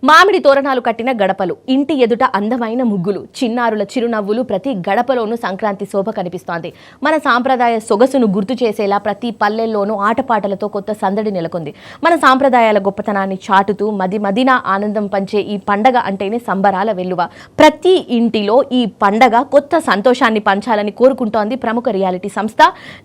మామిడి తోరణాలు కట్టిన గడపలు, ఇంటి ఎదుట అందమైన ముగ్గులు, చిన్నారుల చిరునవ్వులు ప్రతి గడపలోనూ సంక్రాంతి శోభ కనిపిస్తోంది. మన సాంప్రదాయ సొగసును గుర్తు చేసేలా ప్రతి పల్లెల్లోనూ ఆటపాటలతో కొత్త సందడి నెలకొంది. మన సాంప్రదాయాల గొప్పతనాన్ని చాటుతూ మదిమదిన ఆనందం పంచే ఈ పండగ అంటేనే సంబరాల వెల్లువ. ప్రతి ఇంటిలో ఈ పండగ కొత్త సంతోషాన్ని పంచాలని కోరుకుంటోంది ప్రముఖ రియాలిటీ సంస్థ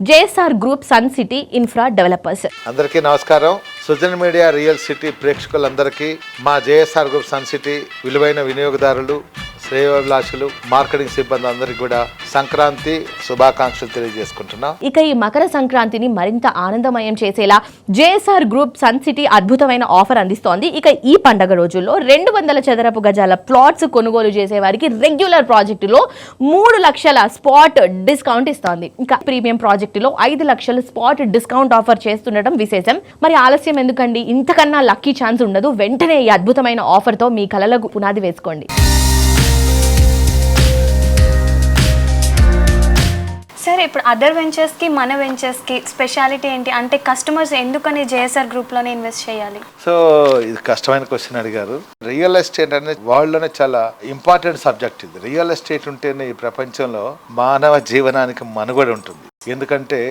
JSR Group Sun City Infra Developers. అందరికీ నమస్కారం. సుజన్ మీడియా రియల్ సిటీ ప్రేక్షకులందరికీ మా జేఎస్ఆర్ గ్రూప్ సన్ సిటీ విలువైన వినియోగదారులు, శ్రేయోభిలాషులు, మార్కెటింగ్ సిబ్బంది అందరికీ కూడా సంక్రాంతి శుభాకాంక్షలు తెలియజేసుకుంటున్నాం. ఇక ఈ మకర సంక్రాంతిని మరింత ఆనందమయం చేసేలా జేఎస్ఆర్ గ్రూప్ సన్ సిటీ అద్భుతమైన ఆఫర్ అందిస్తోంది. ఇక ఈ పండగ రోజుల్లో 200 చదరపు గజాల ప్లాట్స్ కొనుగోలు చేసే వారికి రెగ్యులర్ ప్రాజెక్టులో 3 లక్షల స్పాట్ డిస్కౌంట్ ఇస్తోంది. ఇక ప్రీమియం ప్రాజెక్టులో 5 లక్షల స్పాట్ డిస్కౌంట్ ఆఫర్ చేస్తుండటం విశేషం. మరి ఆలస్యం ఎందుకండి? ఇంతకన్నా లక్కీ ఛాన్స్ ఉండదు. వెంటనే ఈ అద్భుతమైన ఆఫర్తో మీ కలలకు పునాది వేసుకోండి. సార్, ఇప్పుడు అదర్ వెంచర్స్కి మన వెంచర్స్కి స్పెషాలిటీ ఏంటి? అంటే కస్టమర్స్ ఎందుకని జేఎస్ఆర్ గ్రూప్లోనే ఇన్వెస్ట్ చేయాలి? సో ఇది కష్టమైన క్వశ్చన్ అడిగారు. రియల్ ఎస్టేట్ అనేది వరల్డ్లోనే చాలా ఇంపార్టెంట్ సబ్జెక్ట్. ఇది రియల్ ఎస్టేట్ ఉంటేనే ఈ ప్రపంచంలో మానవ జీవనానికి మనుగడ ఉంటుంది. ఎందుకంటే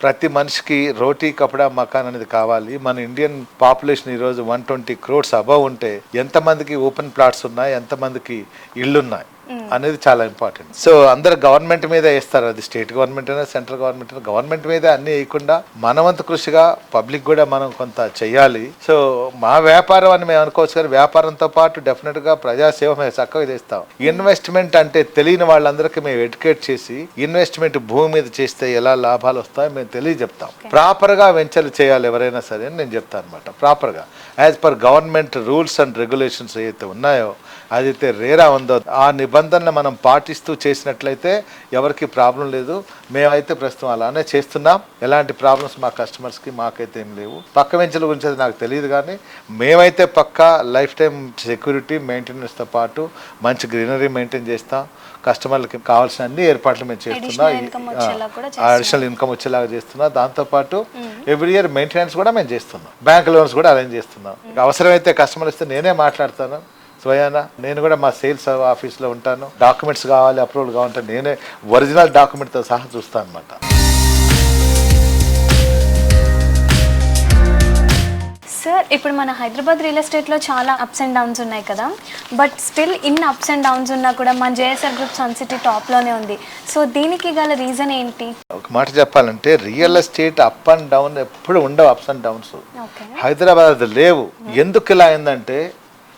ప్రతి మనిషికి రోటీ కపడా మకాన్ అనేది కావాలి. మన ఇండియన్ పాపులేషన్ ఈరోజు 120 crores అబవ్ ఉంటే ఎంతమందికి ఓపెన్ ప్లాట్స్ ఉన్నాయి, ఎంతమందికి ఇళ్ళు ఉన్నాయి అనేది చాలా ఇంపార్టెంట్. సో అందరు గవర్నమెంట్ మీద వేస్తారు, అది స్టేట్ గవర్నమెంట్ అయినా సెంట్రల్ గవర్నమెంట్ అయినా. గవర్నమెంట్ మీద అన్ని వేయకుండా మనవంతు కృషిగా పబ్లిక్ కూడా మనం కొంత చెయ్యాలి. సో మా వ్యాపారం అని మేము అనుకోవచ్చు, కానీ వ్యాపారంతో పాటు డెఫినెట్ గా ప్రజాసేవ మేము చక్కగా చేస్తాం. ఇన్వెస్ట్మెంట్ అంటే తెలియని వాళ్ళందరికీ మేము ఎడ్యుకేట్ చేసి ఇన్వెస్ట్మెంట్ భూమి మీద చేస్తే ఎలా లాభాలు వస్తాయో మేము తెలియజెప్తాం. ప్రాపర్ గా వెంచర్లు చేయాలి ఎవరైనా సరే అని నేను చెప్తాను అనమాట. ప్రాపర్ గా as per government rules and regulations ఏదైతే ఉన్నాయో, అదైతే రేరా ఉందో ఆ నిబంధనలు మనం పాటిస్తూ చేసినట్లయితే ఎవరికి ప్రాబ్లం లేదు. మేమైతే ప్రస్తుతం అలానే చేస్తున్నాం. ఎలాంటి ప్రాబ్లమ్స్ మా కస్టమర్స్కి మాకైతే ఏం లేవు. పక్క వెంచర్ల గురించి అది నాకు తెలియదు, కానీ మేమైతే పక్కా లైఫ్ టైం సెక్యూరిటీ మెయింటెనెన్స్తో పాటు మంచి గ్రీనరీ మెయింటైన్ చేస్తాం. కస్టమర్లకి కావాల్సిన అన్ని ఏర్పాట్లు మేము చేస్తున్నాం. అడిషనల్ ఇన్కమ్ వచ్చేలాగా చేస్తున్నాం. దాంతోపాటు ఎవ్రీ ఇయర్ మెయింటెనెన్స్ కూడా మేము చేస్తున్నాం. బ్యాంక్ లోన్స్ కూడా అరేంజ్ చేస్తున్నాం. అవసరమైతే కస్టమర్ ఇస్తే నేనే మాట్లాడతాను స్వయానా. నేను కూడా మా సేల్స్ ఆఫీస్లో ఉంటాను. డాక్యుమెంట్స్ కావాలి, అప్రూవల్ కావాలంటే నేనే ఒరిజినల్ డాక్యుమెంట్తో సహా చూస్తాను అనమాట. సార్, ఇప్పుడు మన హైదరాబాద్ రియల్ ఎస్టేట్లో చాలా అప్స్ అండ్ డౌన్స్ ఉన్నాయి కదా, but still in ups and downs ఉన్నా కూడా మన జేఎస్ఆర్ గ్రూప్ సన్ సిటీ టాప్లోనే ఉంది. సో దీనికి గల రీజన్ ఏంటి? ఒక మాట చెప్పాలంటే real estate up and down ఎప్పుడు ఉండవు. అప్స్ అండ్ డౌన్స్ హైదరాబాద్ లేవు. ఎందుకు ఇలా అయిందంటే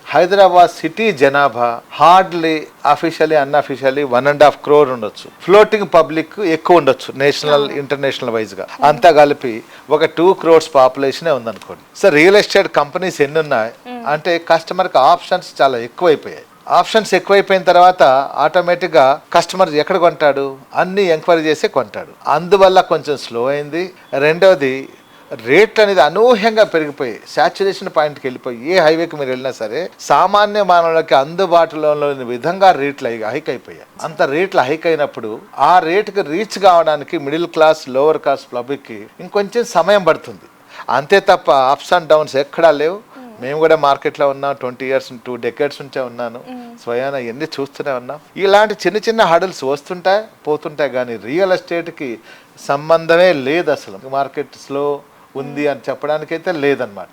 హైదరాబాద్ సిటీ జనాభా హార్డ్లీ అఫీషియలీ అన్అఫీషియలీ 1.5 crore ఉండొచ్చు. ఫ్లోటింగ్ పబ్లిక్ ఎక్కువ ఉండొచ్చు నేషనల్ ఇంటర్నేషనల్ వైజ్ గా. అంతా కలిపి ఒక 2 crores పాపులేషనే ఉందనుకోండి. సో రియల్ ఎస్టేట్ కంపెనీస్ ఎన్ని ఉన్నాయి అంటే కస్టమర్కి ఆప్షన్స్ చాలా ఎక్కువైపోయాయి. ఆప్షన్స్ ఎక్కువైపోయిన తర్వాత ఆటోమేటిక్గా కస్టమర్ ఎక్కడ కొంటాడు, అన్ని ఎంక్వైరీ చేసి కొంటాడు. అందువల్ల కొంచెం స్లో అయింది. రెండవది రేట్లు అనేది అనూహ్యంగా పెరిగిపోయి సాచ్యురేషన్ పాయింట్కి వెళ్ళిపోయి ఏ హైవేకి మీరు వెళ్ళినా సరే సామాన్య మానవులకి అందుబాటులో లేని విధంగా రేట్లు హైక్ అయిపోయాయి. అంత రేట్లు హైక్ అయినప్పుడు ఆ రేటుకి రీచ్ కావడానికి మిడిల్ క్లాస్, లోవర్ క్లాస్ పబ్లిక్కి ఇంకొంచెం సమయం పడుతుంది. అంతే తప్ప అప్స్ అండ్ డౌన్స్ ఎక్కడా లేవు. మేము కూడా మార్కెట్లో ఉన్నాం. 20 years 2 decades నుంచే ఉన్నాను. స్వయాన ఎన్ని చూస్తూనే ఉన్నాం. ఇలాంటి చిన్న చిన్న హడల్స్ వస్తుంటాయి పోతుంటాయి, కానీ రియల్ ఎస్టేట్కి సంబంధమే లేదు. అసలు మార్కెట్ స్లో ఉంది అని చెప్పడానికైతే లేదనమాట.